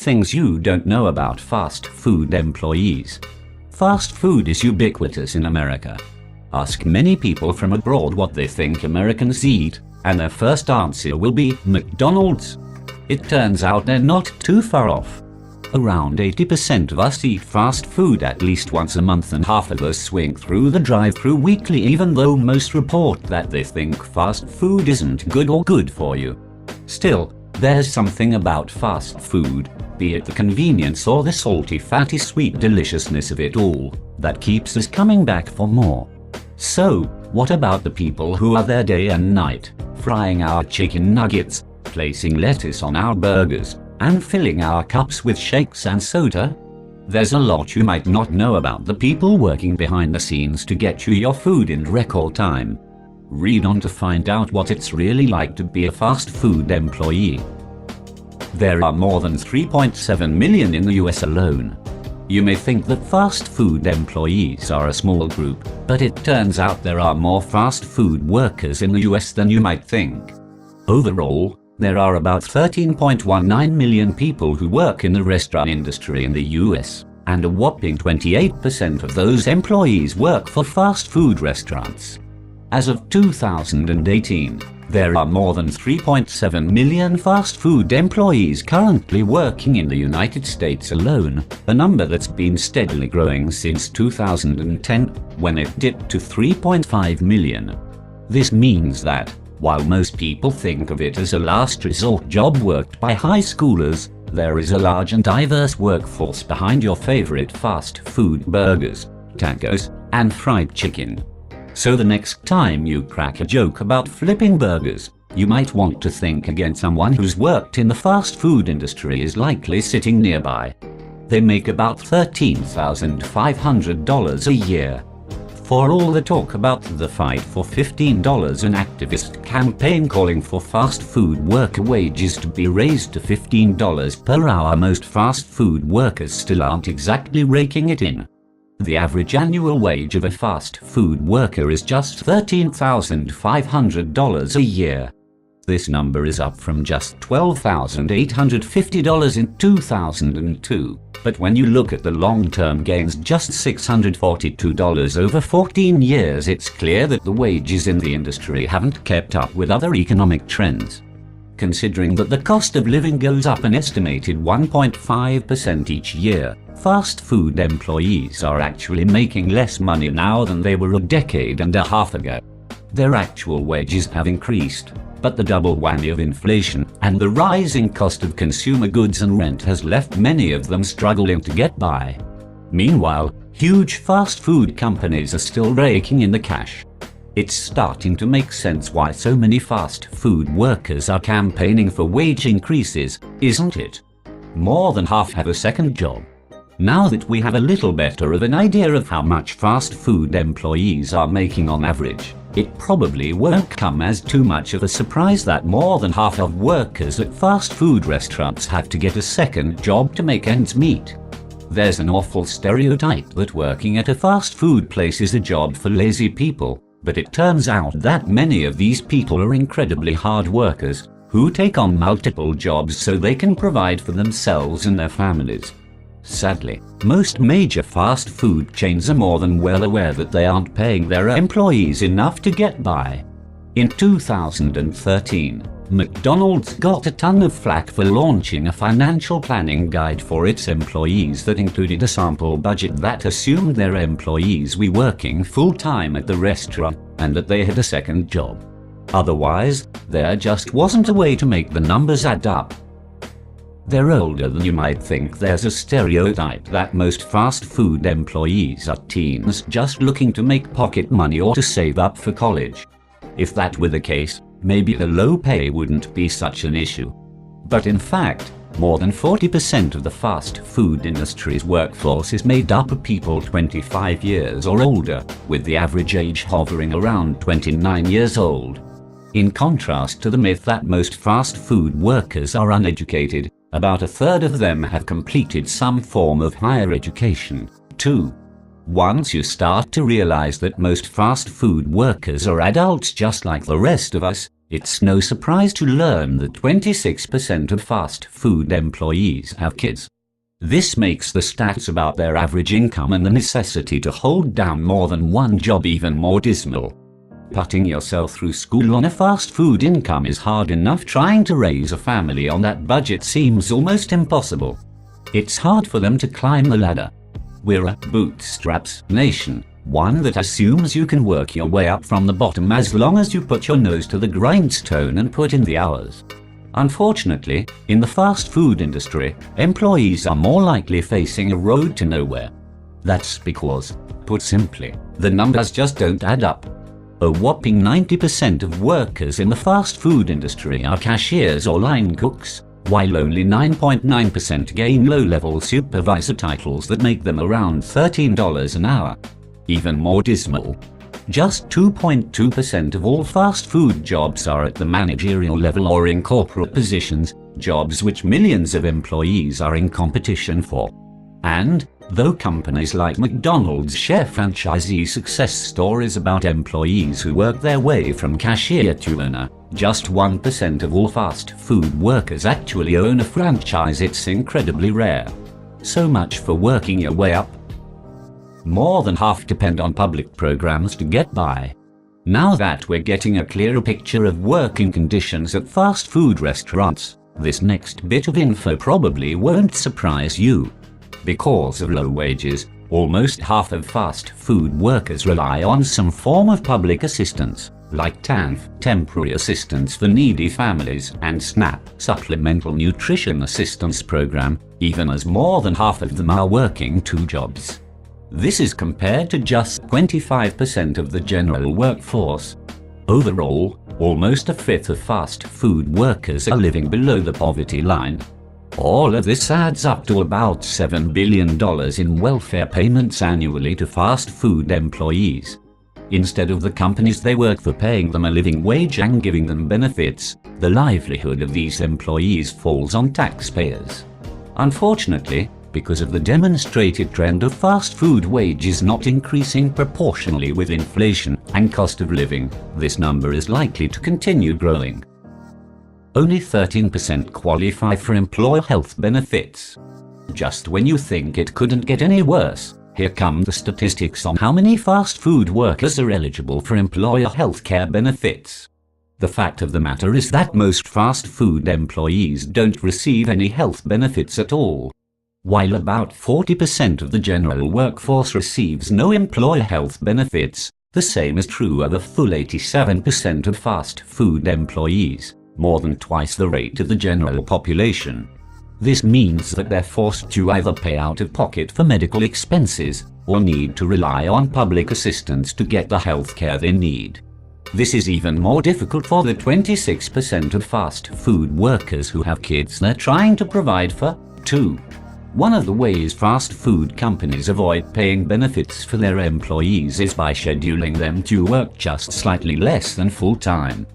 things you don't know about fast food employees. Fast food is ubiquitous in America. Ask many people from abroad what they think Americans eat, and their first answer will be McDonald's. It turns out they're not too far off. Around 80% of us eat fast food at least once a month, and half of us swing through the drive-thru weekly, even though most report that they think fast food isn't good or good for you. Still, there's something about fast food, be it the convenience or the salty, fatty, sweet deliciousness of it all, that keeps us coming back for more. So, what about the people who are there day and night, frying our chicken nuggets, placing lettuce on our burgers, and filling our cups with shakes and soda? There's a lot you might not know about the people working behind the scenes to get you your food in record time. Read on to find out what it's really like to be a fast food employee. There are more than 3.7 million in the US alone. You may think that fast food employees are a small group, but it turns out there are more fast food workers in the US than you might think. Overall, there are about 13.19 million people who work in the restaurant industry in the US, and a whopping 28% of those employees work for fast food restaurants. As of 2018, there are more than 3.7 million fast food employees currently working in the United States alone, a number that's been steadily growing since 2010, when it dipped to 3.5 million. This means that, while most people think of it as a last resort job worked by high schoolers, there is a large and diverse workforce behind your favorite fast food burgers, tacos, and fried chicken. So the next time you crack a joke about flipping burgers, you might want to think again. Someone who's worked in the fast food industry is likely sitting nearby. They make about $13,500 a year. For all the talk about the fight for $15, an activist campaign calling for fast food worker wages to be raised to $15 per hour, most fast food workers still aren't exactly raking it in. The average annual wage of a fast food worker is just $13,500 a year. This number is up from just $12,850 in 2002, but when you look at the long-term gains, just $642 over 14 years, it's clear that the wages in the industry haven't kept up with other economic trends. Considering that the cost of living goes up an estimated 1.5% each year, fast food employees are actually making less money now than they were a decade and a half ago. Their actual wages have increased, but the double whammy of inflation and the rising cost of consumer goods and rent has left many of them struggling to get by. Meanwhile, huge fast food companies are still raking in the cash. It's starting to make sense why so many fast food workers are campaigning for wage increases, isn't it? More than half have a second job. Now that we have a little better of an idea of how much fast food employees are making on average, it probably won't come as too much of a surprise that more than half of workers at fast food restaurants have to get a second job to make ends meet. There's an awful stereotype that working at a fast food place is a job for lazy people, but it turns out that many of these people are incredibly hard workers who take on multiple jobs so they can provide for themselves and their families. Sadly, most major fast food chains are more than well aware that they aren't paying their employees enough to get by. In 2013, McDonald's got a ton of flack for launching a financial planning guide for its employees that included a sample budget that assumed their employees were working full-time at the restaurant and that they had a second job. Otherwise, there just wasn't a way to make the numbers add up. They're older than you might think. There's a stereotype that most fast food employees are teens just looking to make pocket money or to save up for college. If that were the case, maybe the low pay wouldn't be such an issue. But in fact, more than 40% of the fast food industry's workforce is made up of people 25 years or older, with the average age hovering around 29 years old. In contrast to the myth that most fast food workers are uneducated, about a third of them have completed some form of higher education, too. Once you start to realize that most fast food workers are adults just like the rest of us, It's no surprise to learn that 26% of fast food employees have kids. This makes the stats about their average income and the necessity to hold down more than one job even more dismal. Putting yourself through school on a fast food income is hard enough. Trying to raise a family on that budget seems almost impossible. It's hard for them to climb the ladder. We're a bootstraps nation, one that assumes you can work your way up from the bottom as long as you put your nose to the grindstone and put in the hours. Unfortunately, in the fast food industry, employees are more likely facing a road to nowhere. That's because, put simply, the numbers just don't add up. A whopping 90% of workers in the fast food industry are cashiers or line cooks, while only 9.9% gain low-level supervisor titles that make them around $13 an hour. Even more dismal, just 2.2% of all fast food jobs are at the managerial level or in corporate positions, jobs which millions of employees are in competition for. And, though companies like McDonald's share franchisee success stories about employees who work their way from cashier to owner, just 1% of all fast food workers actually own a franchise. It's incredibly rare. So much for working your way up. More than half depend on public programs to get by. Now that we're getting a clearer picture of working conditions at fast food restaurants, this next bit of info probably won't surprise you. Because of low wages, almost half of fast food workers rely on some form of public assistance, like TANF, Temporary Assistance for Needy Families, and SNAP, Supplemental Nutrition Assistance Program, even as more than half of them are working two jobs. This is compared to just 25% of the general workforce. Overall, almost a fifth of fast food workers are living below the poverty line. All of this adds up to about $7 billion in welfare payments annually to fast food employees. Instead of the companies they work for paying them a living wage and giving them benefits, the livelihood of these employees falls on taxpayers. Unfortunately, because of the demonstrated trend of fast food wages not increasing proportionally with inflation and cost of living, this number is likely to continue growing. Only 13% qualify for employer health benefits. Just when you think it couldn't get any worse, here come the statistics on how many fast food workers are eligible for employer health care benefits. The fact of the matter is that most fast food employees don't receive any health benefits at all. While about 40% of the general workforce receives no employer health benefits, the same is true of a full 87% of fast food employees, more than twice the rate of the general population. This means that they're forced to either pay out of pocket for medical expenses, or need to rely on public assistance to get the health care they need. This is even more difficult for the 26% of fast food workers who have kids they're trying to provide for, too. One of the ways fast food companies avoid paying benefits for their employees is by scheduling them to work just slightly less than full-time.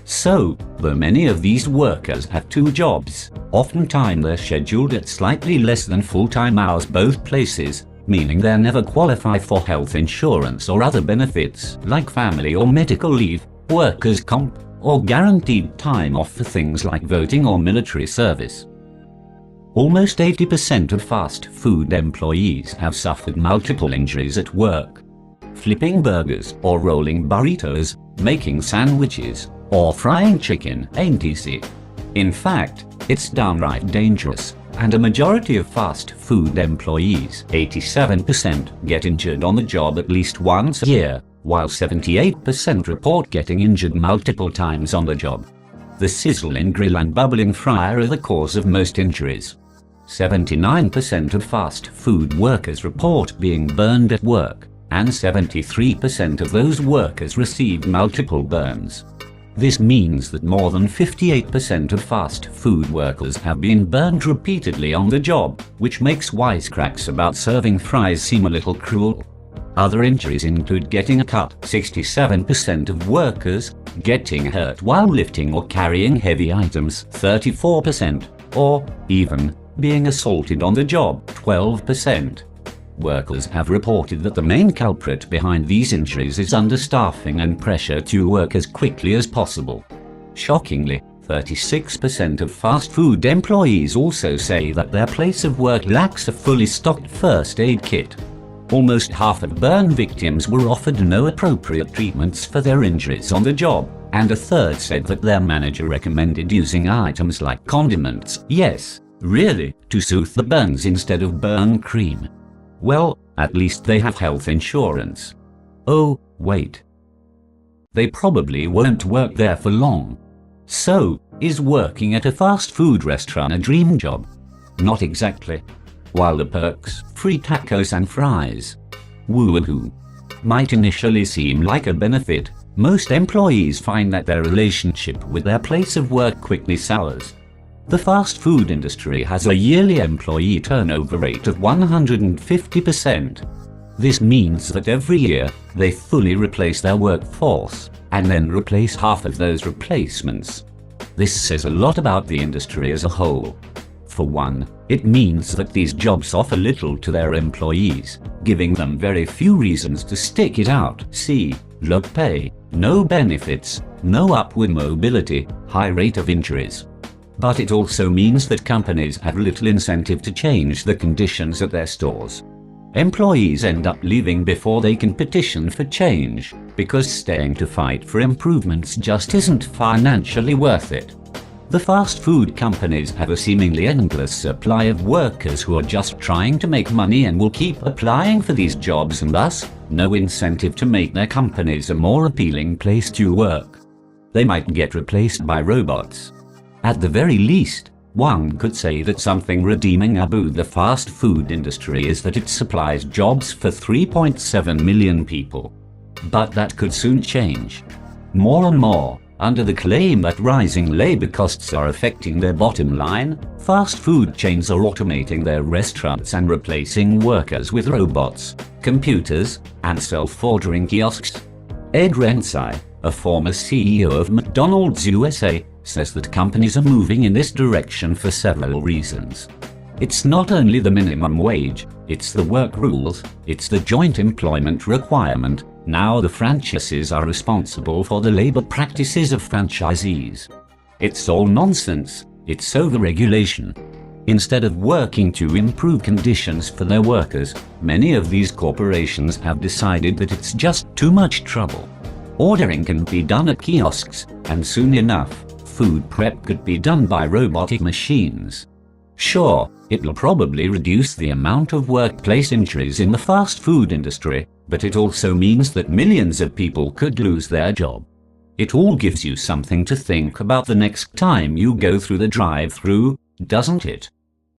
So, though many of these workers have two jobs, oftentimes they're scheduled at slightly less than full-time hours both places, meaning they never qualify for health insurance or other benefits like family or medical leave, workers' comp, or guaranteed time off for things like voting or military service. Almost 80% of fast food employees have suffered multiple injuries at work. Flipping burgers or rolling burritos, making sandwiches, or frying chicken ain't easy. In fact, it's downright dangerous, and a majority of fast food employees, 87%, get injured on the job at least once a year, while 78% report getting injured multiple times on the job. The sizzling grill and bubbling fryer are the cause of most injuries. 79% of fast food workers report being burned at work, and 73% of those workers received multiple burns. This means that more than 58% of fast food workers have been burned repeatedly on the job, which makes wisecracks about serving fries seem a little cruel. Other injuries include getting a cut, 67% of workers, getting hurt while lifting or carrying heavy items, 34%, or even being assaulted on the job, 12%. Workers have reported that the main culprit behind these injuries is understaffing and pressure to work as quickly as possible. Shockingly, 36% of fast food employees also say that their place of work lacks a fully stocked first aid kit. Almost half of burn victims were offered no appropriate treatments for their injuries on the job, and a third said that their manager recommended using items like condiments, yes, really, to soothe the burns instead of burn cream. Well, at least they have health insurance. Oh, wait. They probably won't work there for long. So, is working at a fast food restaurant a dream job? Not exactly. While the perks, free tacos and fries, woo-hoo, might initially seem like a benefit, most employees find that their relationship with their place of work quickly sours. The fast food industry has a yearly employee turnover rate of 150%. This means that every year, they fully replace their workforce, and then replace half of those replacements. This says a lot about the industry as a whole. For one, it means that these jobs offer little to their employees, giving them very few reasons to stick it out. See, low pay, no benefits, no upward mobility, high rate of injuries. But it also means that companies have little incentive to change the conditions at their stores. Employees end up leaving before they can petition for change, because staying to fight for improvements just isn't financially worth it. The fast food companies have a seemingly endless supply of workers who are just trying to make money and will keep applying for these jobs, and thus, no incentive to make their companies a more appealing place to work. They might get replaced by robots. At the very least, one could say that something redeeming about the fast food industry is that it supplies jobs for 3.7 million people. But that could soon change. More and more, under the claim that rising labor costs are affecting their bottom line, fast food chains are automating their restaurants and replacing workers with robots, computers, and self-ordering kiosks. Ed Rensai, a former CEO of McDonald's USA, says that companies are moving in this direction for several reasons. It's not only the minimum wage, it's the work rules, it's the joint employment requirement. Now the franchises are responsible for the labor practices of franchisees. It's all nonsense, it's overregulation. Instead of working to improve conditions for their workers, many of these corporations have decided that it's just too much trouble. Ordering can be done at kiosks, and soon enough, food prep could be done by robotic machines. Sure, it'll probably reduce the amount of workplace injuries in the fast food industry, but it also means that millions of people could lose their job. It all gives you something to think about the next time you go through the drive-thru, doesn't it?